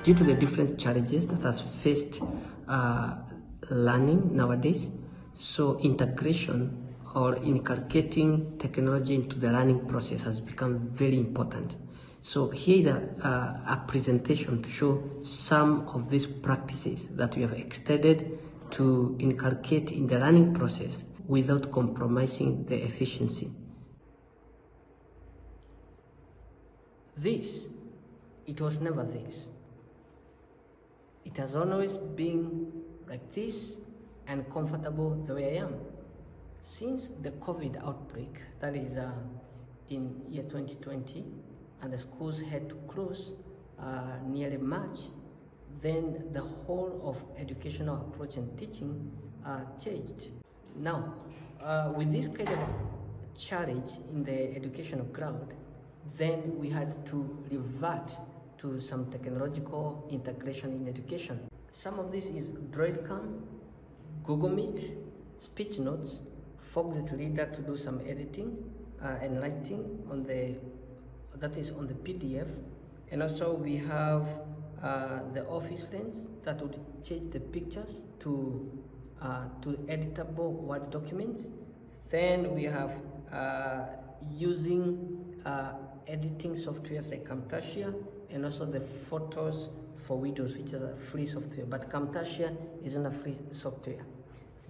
due to the different challenges that has faced learning nowadays. So integration or inculcating technology into the learning process has become very important. So here is a presentation to show some of these practices that we have extended to inculcate in the learning process without compromising the efficiency. This, it was never this. It has always been like this and comfortable the way I am. Since the COVID outbreak, that is in year 2020, and the schools had to close nearly March, then the whole of educational approach and teaching changed. Now, with this kind of challenge in the educational cloud, then we had to revert to some technological integration in education. Some of this is Droidcam, Google Meet, speech notes, foxit reader to do some editing and writing on the PDF, and also we have the Office Lens that would change the pictures to editable Word documents. Then we have using editing softwares like Camtasia, and also the Photos for Windows, which is a free software, but Camtasia is not a free software.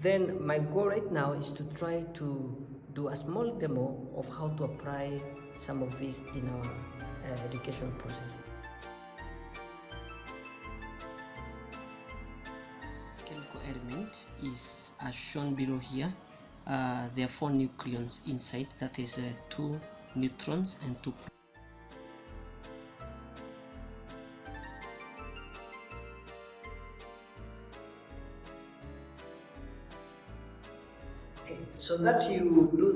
Then my goal right now is to try to do a small demo of how to apply some of these in our education process. Chemical element is as shown below here. There are 4 nucleons inside, that is 2 neutrons and 2. Okay, so that you do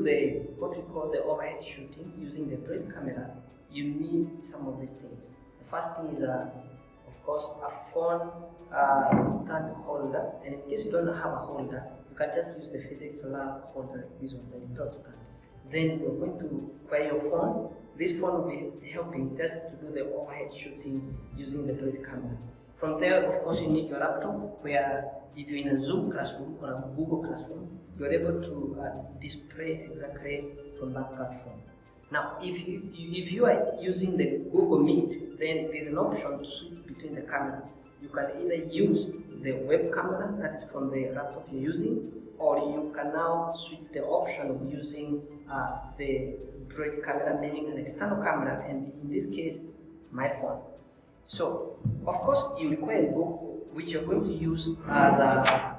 what we call the overhead shooting using the Dread camera, you need some of these things. The first thing is, of course, a phone stand holder, and in case you don't have a holder, you can just use the physics lab holder like this one, the little stand. Then you're going to acquire your phone. This phone will be helping just to do the overhead shooting using the Dread camera. From there, of course, you need your laptop, where if you're in a Zoom classroom or a Google classroom, you're able to display exactly from that platform. Now, if you are using the Google Meet, then there's an option to switch between the cameras. You can either use the web camera that is from the laptop you're using, or you can now switch the option of using the Droid camera, meaning an external camera, and in this case, my phone. So, of course, you require a book which you're going to use as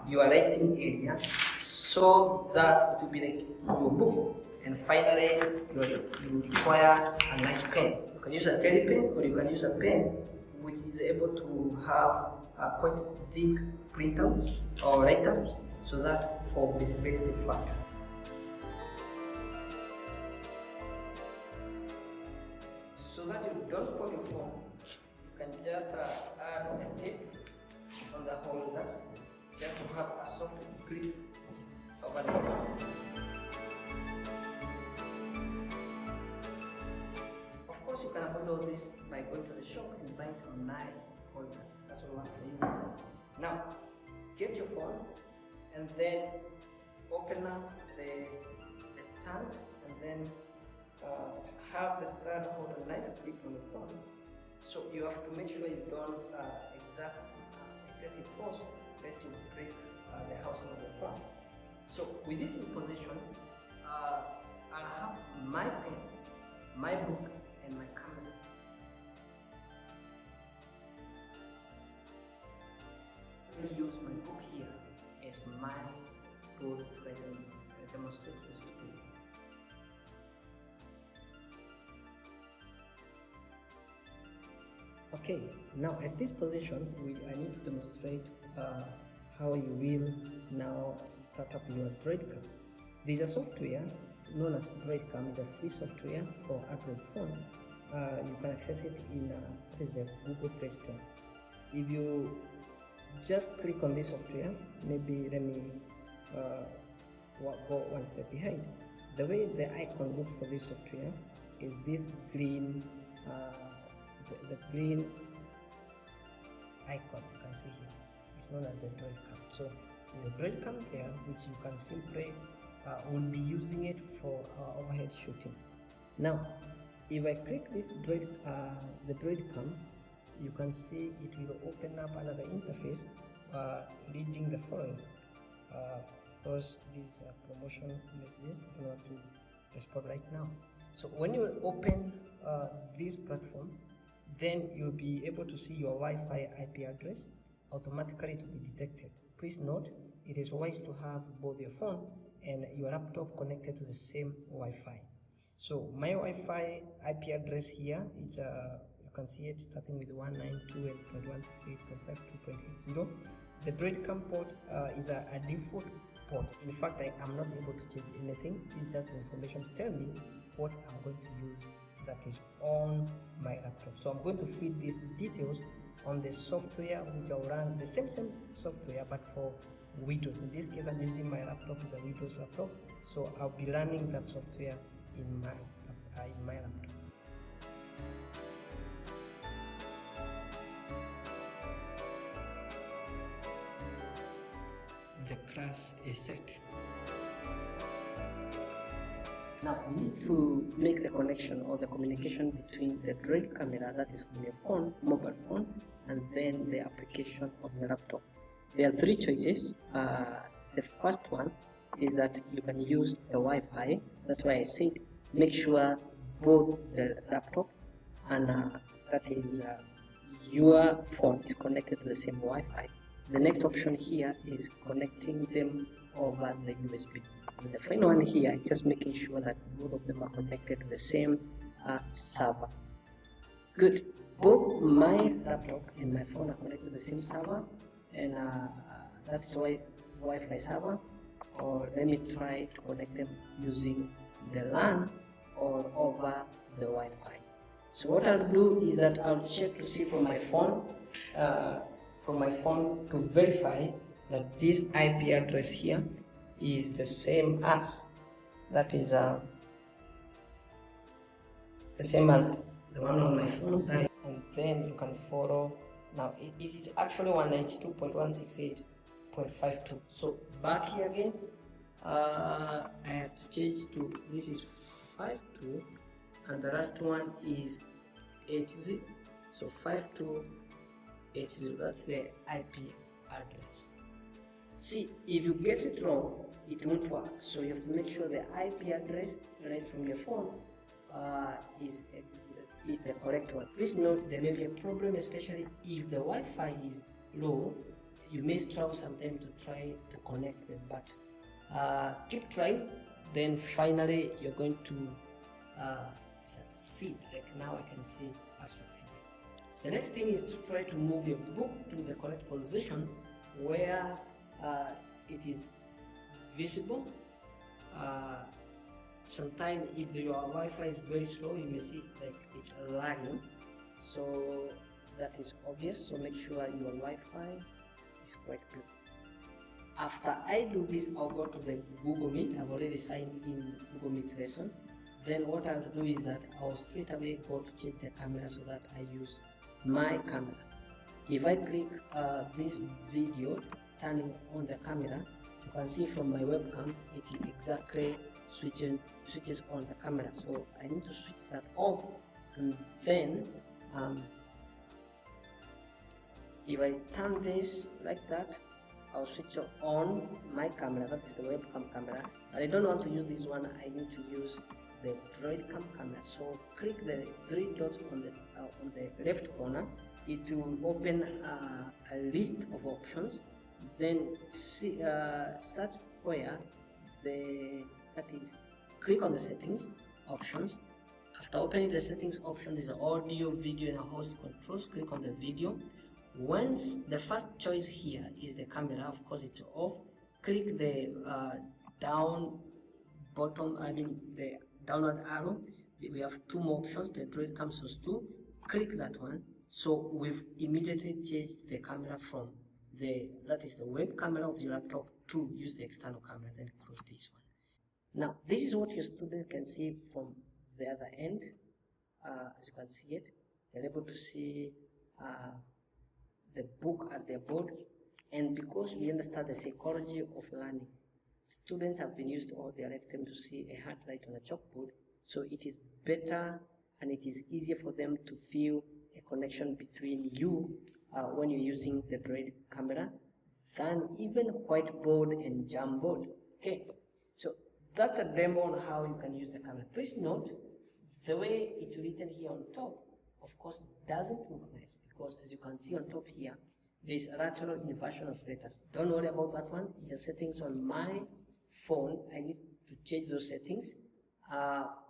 your writing area, so that it will be like your book. And finally, you require a nice pen. You can use a jelly pen, or you can use a pen which is able to have quite thick printouts or write-ups, so that for visibility factors. So that you don't spoil your phone, you can just add a tape on the holders, just to have a soft grip over the phone. Of course, you can avoid all this by going to the shop and buying some nice holders. That's all I have for you. Now, get your phone and then open up the stand, and then have the stand hold a nice grip on the phone. So you have to make sure you don't exert excessive force, lest you break the housing of the phone. So with this in position, I'll have my pen, my book, and my camera. I use my book here as my tool to demonstrate this to you. Okay, now at this position, I need to demonstrate how you will now start up your Dreadcam. There is a software known as Dreadcam. It's a free software for Android phone. You can access it in that is the Google Play Store. If you just click on this software, maybe let me go one step behind. The way the icon looks for this software is this green, the green icon you can see here. It's known as the Droidcam. So there's a Dreadcam there, which you can simply will be using it for overhead shooting. Now, if I click this the Dreadcam, you can see it will open up another interface reading the following. Because these promotion messages I don't want to respond right now. So when you open this platform, then you'll be able to see your Wi-Fi IP address automatically to be detected. Please note, it is wise to have both your phone and your laptop connected to the same Wi-Fi. So my Wi-Fi IP address here, it's you can see it starting with 192.168.52.80. The Dreadcam port is a default port. In fact, I am not able to change anything. It's just information to tell me what I'm going to use that is on my laptop. So I'm going to feed these details on the software which I'll run the same software but for Windows. In this case, I'm using my laptop is a Windows laptop, so I'll be running that software in my laptop. The class is set. Now we need to make the connection or the communication between the Droid camera, that is from your phone, mobile phone, and then the application of your laptop. There are three choices. The first one is that you can use the Wi-Fi. That's why I said make sure both the laptop and that is your phone is connected to the same Wi-Fi. The next option here is connecting them over the USB. And the final one here is just making sure that both of them are connected to the same server. Good. Both my laptop and my phone are connected to the same server, and that's why Wi-Fi server. Or let me try to connect them using the LAN or over the Wi-Fi. So what I'll do is that I'll check to see from my phone to verify that this IP address here is the same as, that is the same as the one on my phone, and then you can follow. Now it is actually 192.168.52. So back here again, I have to change to, this is 52 and the last one is 80. So 5280, that's the IP address. See, if you get it wrong, it won't work. So you have to make sure the IP address right from your phone is the correct one. Please note there may be a problem, especially if the Wi-Fi is low. You may struggle sometimes to try to connect them, but keep trying. Then finally you're going to succeed. Like now I can see I've succeeded. The next thing is to try to move your book to the correct position where it is visible. Sometimes if your Wi-Fi is very slow, you may see it's lagging, so that is obvious. So make sure your Wi-Fi is quite good. After I do this, I'll go to the Google Meet. I've already signed in Google Meet lesson. Then what I'll do is that I'll straight away go to change the camera so that I use my camera. If I click this video turning on the camera, you can see from my webcam it exactly switches on the camera. So I need to switch that off, and then if I turn this like that, I'll switch on my camera, that is the webcam camera. But I don't want to use this one, I need to use the Droidcam camera. So click the three dots on the left corner. It will open a list of options. Then see, search where click on the settings options. After opening the settings option, there's an audio, video, and host controls. Click on the video. Once the first choice here is the camera, of course it's off. Click the the downward arrow. We have two more options, the Dreadcam source 2. Click that one. So we've immediately changed the camera from that is the web camera of your laptop to use the external camera, then close this one. Now this is what your student can see from the other end. As you can see it, they're able to see the book as their board, and because we understand the psychology of learning, students have been used all their lifetime to see a handwrite on a chalkboard, so it is better and it is easier for them to feel a connection between you when you're using the Droid camera than even whiteboard and Jamboard. Okay, so that's a demo on how you can use the camera. Please note the way it's written here on top, of course, doesn't look nice because as you can see on top here, there's a lateral inversion of letters. Don't worry about that one. It's a settings on my phone. I need to change those settings.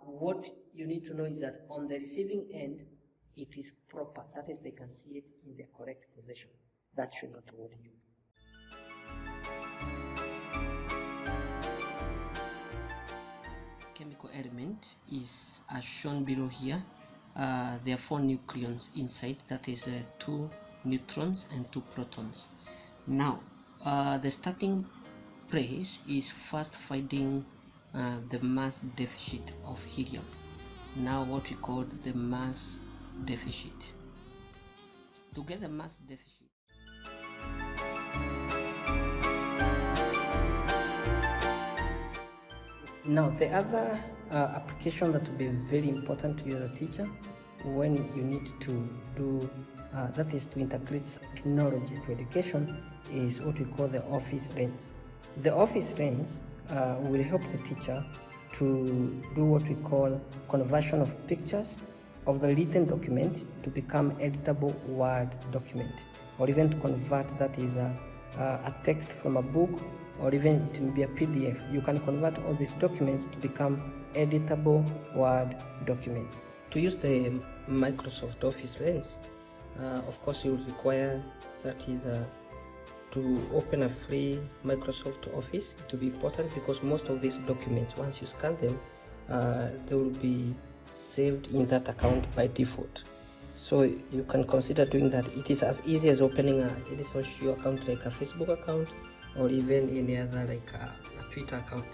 What you need to know is that on the receiving end, it is proper. That is, they can see it in the correct position. That should not worry you. Chemical element is as shown below here. There are 4 nucleons inside, that is 2 neutrons and 2 protons. Now the starting place is first finding the mass deficit of helium. Now what we call the mass deficit. To get the mass deficit, now the other application that will be very important to you as a teacher when you need to do that is to integrate technology to education is what we call the office lens. The office lens will help the teacher to do what we call conversion of pictures of the written document to become editable Word document, or even to convert that is a text from a book, or even it may be a PDF. You can convert all these documents to become editable Word documents. To use the Microsoft Office lens, of course you will require that is to open a free Microsoft Office. It will be important because most of these documents, once you scan them, they will be saved in that account by default. So you can consider doing that. It is as easy as opening any social account like a Facebook account or even any other like a Twitter account.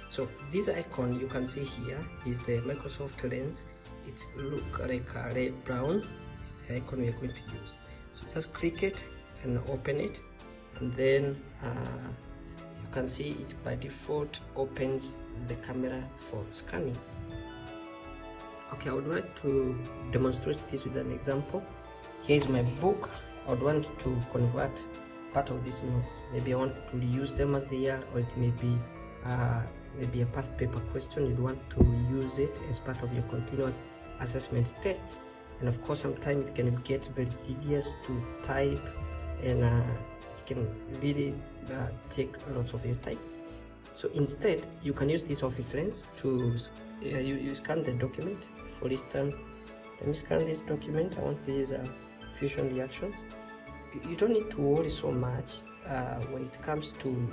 So this icon you can see here is the Microsoft lens. It's look like a red brown. It's the icon we are going to use. So just click it and open it, and then you can see it by default opens the camera for scanning. Okay, I would like to demonstrate this with an example. Here is my book. I would want to convert part of these notes. Maybe I want to reuse them as they are, or it may be maybe a past paper question. You'd want to use it as part of your continuous assessment test. And of course, sometimes it can get very tedious to type, and it can really take lots of your time. So instead, you can use this office lens to you scan the document. For instance, let me scan this document. I want these fusion reactions. You don't need to worry so much when it comes to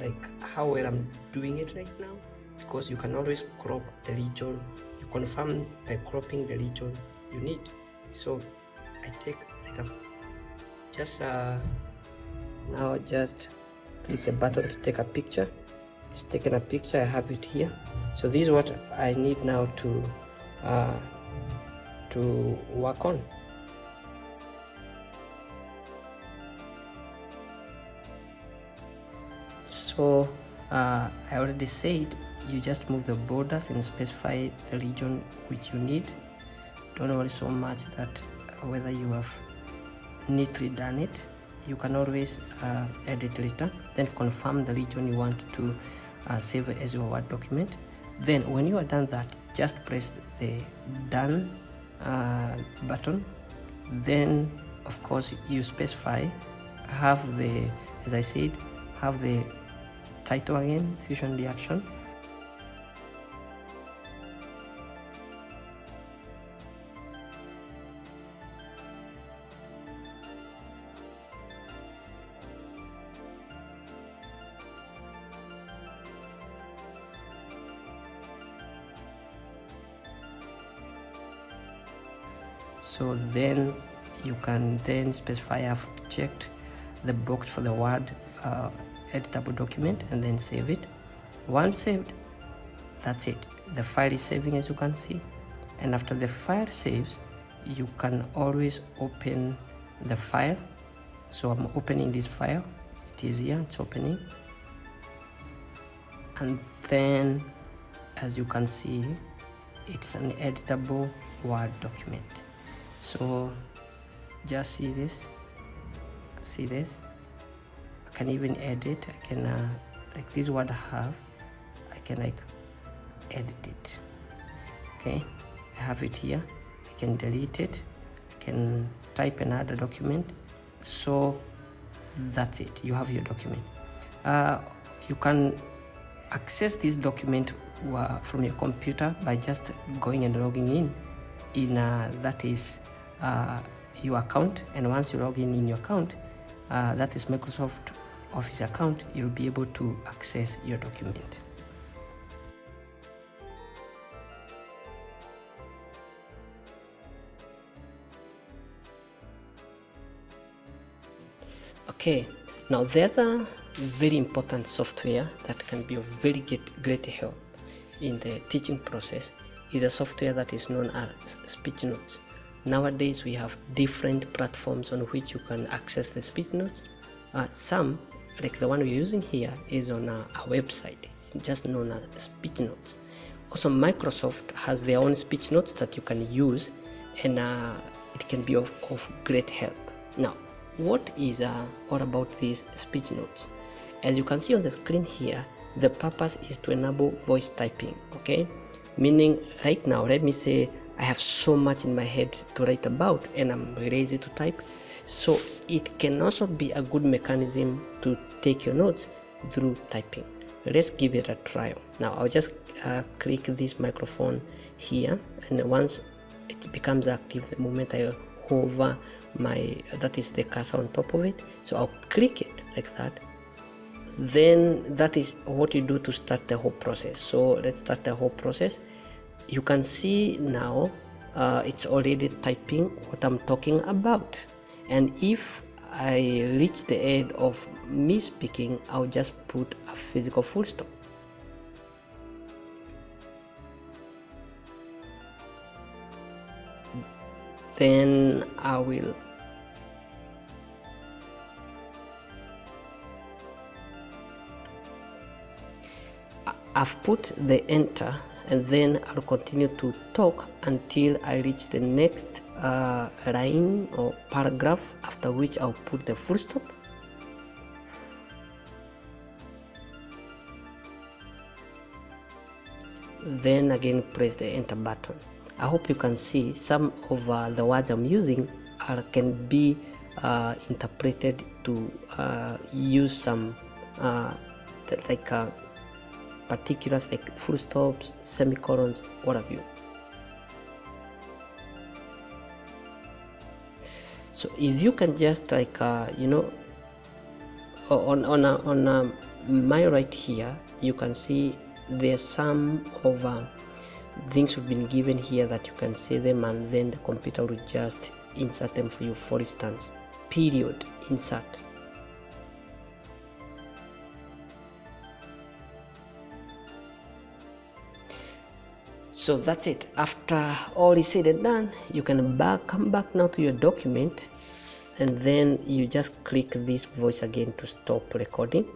like how well I'm doing it right now, because you can always crop the region. You confirm by cropping the region you need. So I take like now just click the button to take a picture. It's taken a picture. I have it here. So this is what I need now to work on. So I already said you just move the borders and specify the region which you need. Don't worry so much that whether you have neatly done it. You can always edit later, then confirm the region you want to save as your Word document. Then when you are done that, just press the done button. Then of course you specify, have the, as I said, have the title again, fusion reaction. So then you can then specify I've checked the box for the Word editable document, and then save it. Once saved, that's it. The file is saving, as you can see, and after the file saves, you can always open the file So I'm opening this file. It is here, it's opening. And then, as you can see, it's an editable Word document. So just see this. I can even edit. I can like this word I have, I can like edit it. Okay, I have it here. I can delete it. I can type another document. So that's it, you have your document. You can access this document from your computer by just going and logging in that is your account. And once you log in your account, that is Microsoft Office account, you'll be able to access your document. Okay, now the other very important software that can be of very great help in the teaching process is a software that is known as speech notes. Nowadays we have different platforms on which you can access the speech notes. Some, like the one we're using here, is on a website. It's just known as speech notes. Also, Microsoft has their own speech notes that you can use, and it can be of great help. Now, what is all about these speech notes? As you can see on the screen here, the purpose is to enable voice typing. Okay, meaning right now, let me say I have so much in my head to write about and I'm lazy to type. So it can also be a good mechanism to take your notes through typing. Let's give it a trial. Now I'll just click this microphone here, and once it becomes active, the moment I hover that is the cursor on top of it, so I'll click it like that. Then that is what you do to start the whole process. So let's start the whole process. You can see now it's already typing what I'm talking about, and if I reach the end of me speaking, I'll just put a physical full stop. Then I will I've put the enter, and then I'll continue to talk until I reach the next line or paragraph, after which I'll put the full stop. Then again press the enter button. I hope you can see some of the words I'm using can be interpreted to use some particulars like full stops, semicolons, what have you. So if you can just on my right here, you can see there's some of things we've been given here that you can see them, and then the computer will just insert them for you. For instance, period, insert. So that's it. After all is said and done, you can come back now to your document, and then you just click this voice again to stop recording.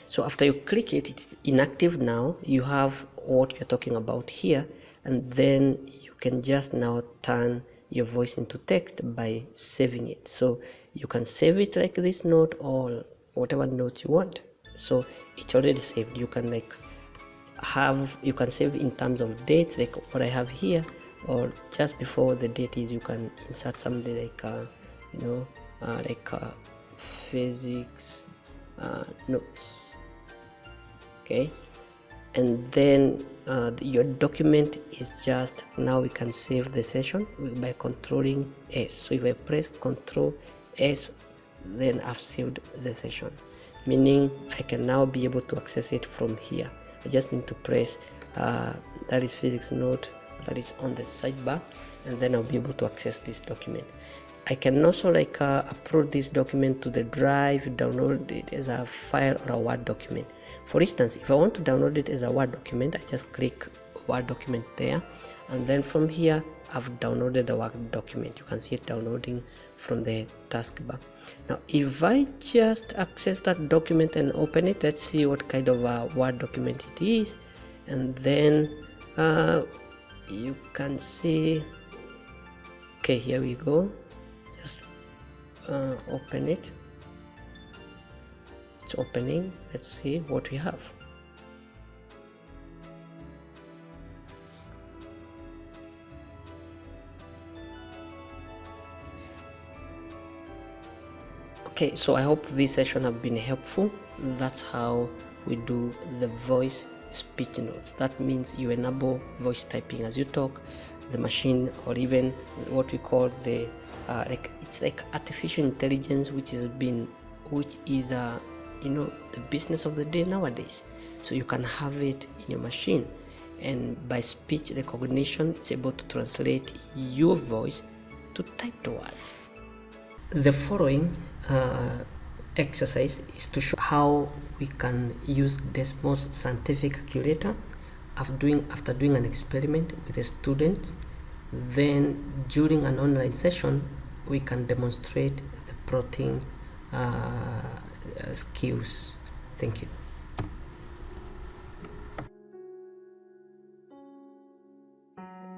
So after you click it, it's inactive now. You have what you're talking about here, and then you can just now turn your voice into text by saving it. So you can save it like this note or whatever note you want. So it's already saved. You can you can save in terms of dates, like what I have here, or just before the date is, you can insert something like physics notes. Okay, and then your document is just, now we can save the session by controlling S. So if I press Control S, then I've saved the session, meaning I can now be able to access it from here. I just need to press that is physics note that is on the sidebar, and then I'll be able to access this document. I can also upload this document to the drive, download it as a file or a Word document. For instance, if I want to download it as a Word document, I just click Word document there, and then from here I've downloaded the Word document. You can see it downloading from the taskbar. Now if I just access that document and open it, let's see what kind of a Word document it is, and then you can see, okay, here we go. Just open it. It's opening. Let's see what we have. Okay, so I hope this session have been helpful. That's how we do the voice speech notes. That means you enable voice typing as you talk. The machine, or even what we call the it's like artificial intelligence, which is you know, the business of the day nowadays. So you can have it in your machine, and by speech recognition it's able to translate your voice to typed words. The following exercise is to show how we can use Desmos scientific calculator after doing an experiment with the students. Then during an online session we can demonstrate the plotting skills. Thank you.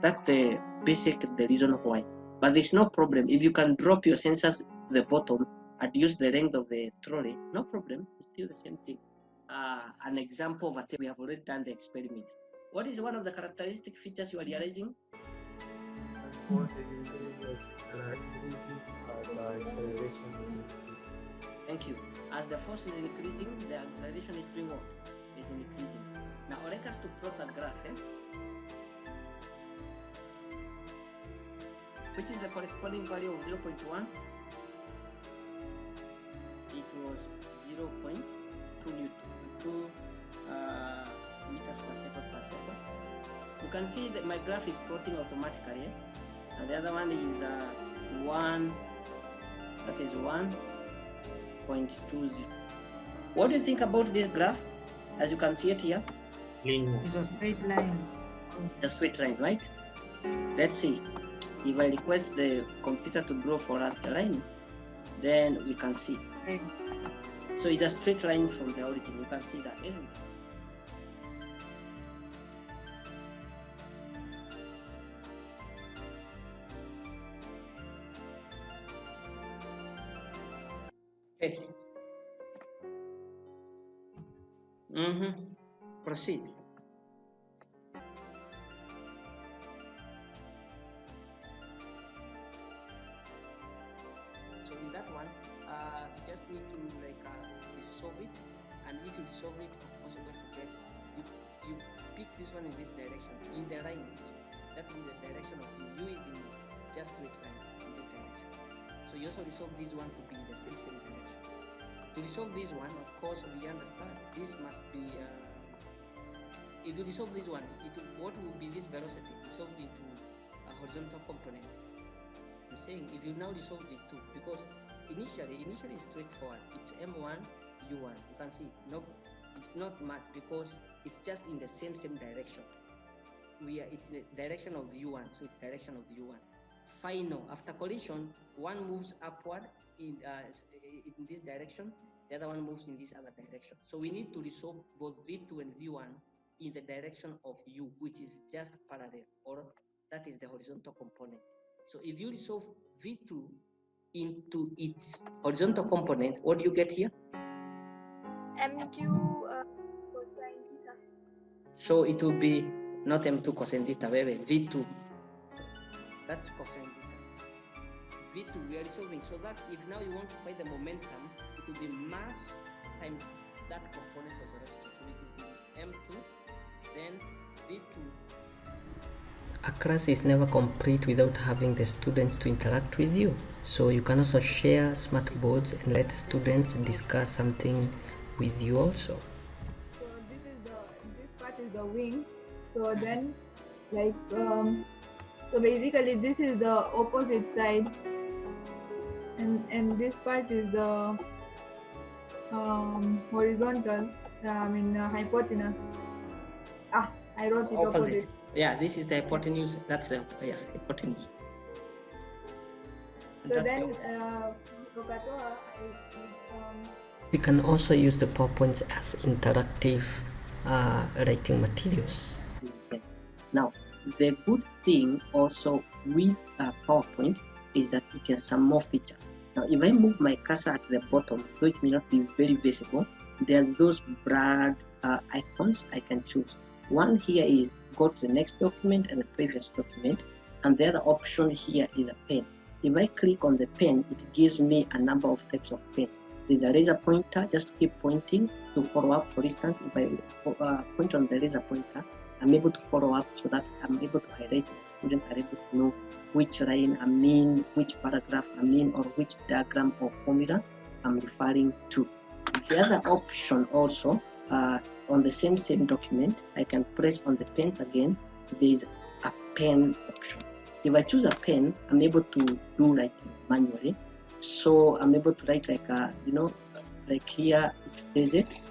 That's the reason why. But there's no problem. If you can drop your sensors to the bottom and use the length of the trolley, no problem. It's still the same thing. An example of a we have already done the experiment. What is one of the characteristic features you are realizing? Thank you. As the force is increasing, the acceleration is doing what? Is increasing. Now I'd like us to plot a graph, which is the corresponding value of 0.1. It was 0.2 meters per second. You can see that my graph is plotting automatically, and the other one is 1. That is 1.20. What do you think about this graph? As you can see it here, it's a straight line. a straight line, right? Let's see. If I request the computer to draw for us the line, then we can see. Right. So it's a straight line from the origin. You can see that, isn't it? Okay. Proceed. So in that one, just need to resolve it, and if you resolve it, of course you're going to get, you pick this one in this direction, in the line, that is the direction of u is in just straight line in this direction. So you also resolve this one to be in the same direction. To resolve this one, of course, we understand this must be, if you resolve this one, what will be this velocity resolved into a horizontal component? I'm saying if you now resolve it too, because initially it's straightforward. It's m1 u1. You can see no, it's not much because it's just in the same direction. It's the direction of u1, so it's direction of u1. Final, after collision, one moves upward in this direction, the other one moves in this other direction. So we need to resolve both v2 and v1 in the direction of u, which is just parallel, or that is the horizontal component. So if you resolve v2 into its horizontal component, what do you get here? M2 cosine theta. So it will be not m2 cosine theta, baby, v2. That's cosine theta. v2 we are resolving, so that if now you want to find the momentum, it will be mass times that component of velocity. So it will be m2, then v2. A class is never complete without having the students to interact with you. So you can also share smart boards and let students discuss something with you also. So this part is the wing. So then so basically this is the opposite side, and this part is the horizontal, hypotenuse. I wrote it opposite. Yeah, this is the hypotenuse. That's the hypotenuse. And So that's then, the- We can also use the PowerPoints as interactive writing materials. Now, the good thing also with PowerPoint is that it has some more features. Now, if I move my cursor at the bottom, though it may not be very visible, there are those blurred icons I can choose. One here is go to the next document and the previous document, and the other option here is a pen. If I click on the pen, it gives me a number of types of pens. There's a laser pointer, just keep pointing to follow up. For instance, if I point on the laser pointer, I'm able to follow up so that I'm able to highlight, the student are able to know which line I mean, which paragraph I mean, or which diagram or formula I'm referring to. The other option also, on the same document, I can press on the pens again. There is a pen option. If I choose a pen, I'm able to do writing manually. So I'm able to write like like here it says it.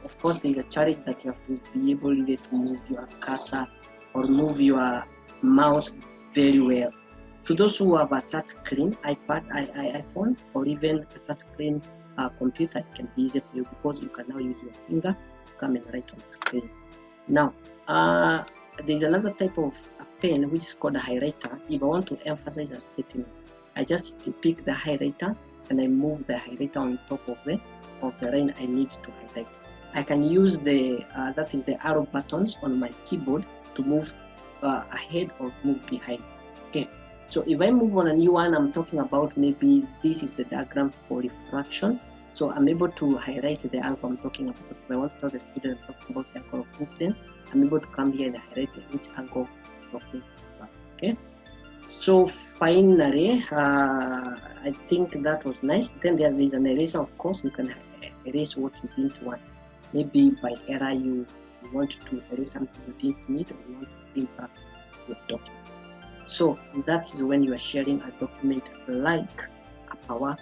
Of course, there's a challenge that you have to be able to move your cursor or move your mouse very well. To those who have a touch screen iPad, iPhone, or even a touch screen computer, it can be easy for you because you can now use your finger to come and write on the screen. Now, there's another type of pen which is called a highlighter. If I want to emphasize a statement, I just pick the highlighter and I move the highlighter on top of the line I need to highlight. I can use the that is the arrow buttons on my keyboard to move ahead or move behind. Okay, so if I move on a new one, I'm talking about maybe this is the diagram for refraction. So I'm able to highlight the angle I'm talking about. If I want to tell the student I'm talking about the angle of incidence, I'm able to come here and highlight which angle I'm talking about. Okay. So finally, I think that was nice. Then there is an eraser, of course. You can erase what you didn't want. Maybe by error you want to erase something you didn't need, or you want to bring back your document. So that is when you are sharing a document like a PowerPoint.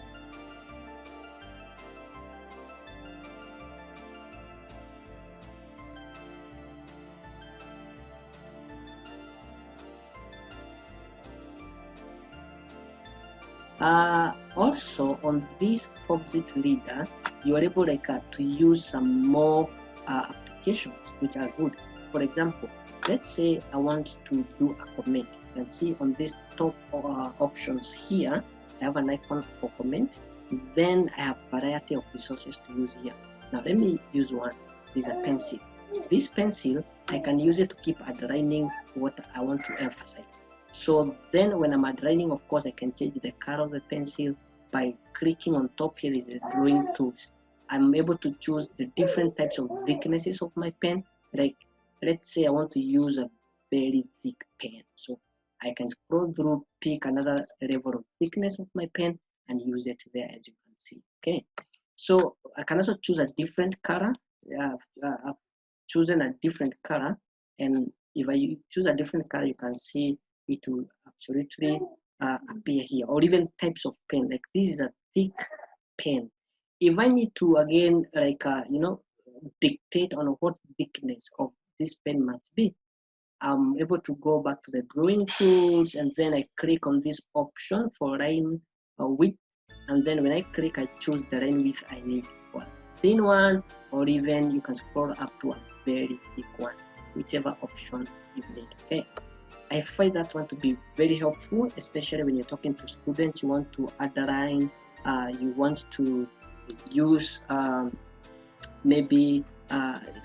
Also on this foxit reader, you are able to use some more applications which are good. For example, let's say I want to do a comment. You can see on these top options here, I have an icon for comment. Then I have a variety of resources to use here. Now let me use one. This is a pencil. This pencil, I can use it to keep underlining what I want to emphasize. So then when I'm underlining, of course, I can change the color of the pencil by clicking on top. Here is the drawing tools. I'm able to choose the different types of thicknesses of my pen. Like, let's say I want to use a very thick pen. So I can scroll through, pick another level of thickness of my pen and use it there, as you can see. Okay. So I can also choose a different color. I've chosen a different color. And if I choose a different color, you can see it will absolutely appear here, or even types of pen. Like this is a thick pen. If I need to again dictate on what thickness of this pen must be, I'm able to go back to the drawing tools and then I click on this option for line width, and then when I click, I choose the line width I need for a thin one, or even you can scroll up to a very thick one, whichever option you need. Okay. I find that one to be very helpful, especially when you're talking to students. You want to underline, you want to use maybe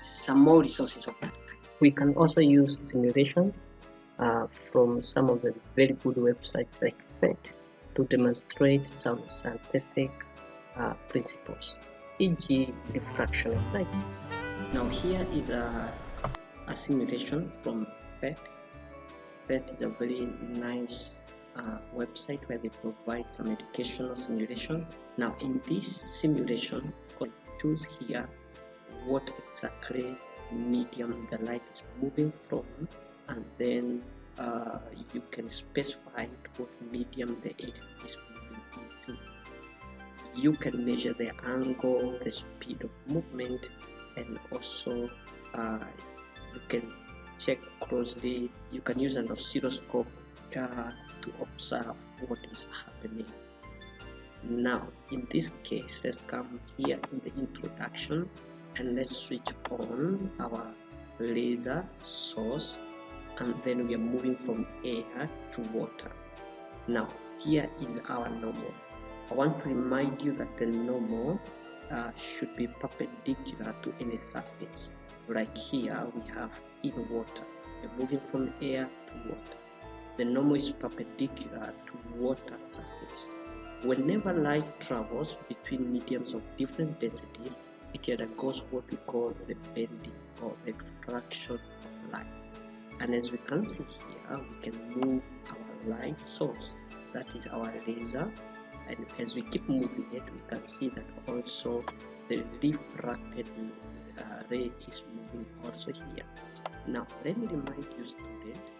some more resources of that kind. We can also use simulations from some of the very good websites like PhET to demonstrate some scientific principles, e.g. diffraction of light. Now here is a simulation from PhET. PhET is a very nice website where they provide some educational simulations. Now in this simulation, you choose here what exactly medium the light is moving from, and then you can specify what medium the edge is moving into. You can measure the angle, the speed of movement, and also you can check closely. You can use an oscilloscope to observe what is happening. Now in this case, let's come here in the introduction and let's switch on our laser source, and then we are moving from air to water. Now here is our normal. I want to remind you that the normal should be perpendicular to any surface. Like here we have in water, we're moving from air to water. The normal is perpendicular to water surface. Whenever light travels between mediums of different densities, it undergoes what we call the bending or the refraction of light. And as we can see here, we can move our light source, that is our laser, and as we keep moving it, we can see that also the refracted ray is moving also here. Now let me remind you, students,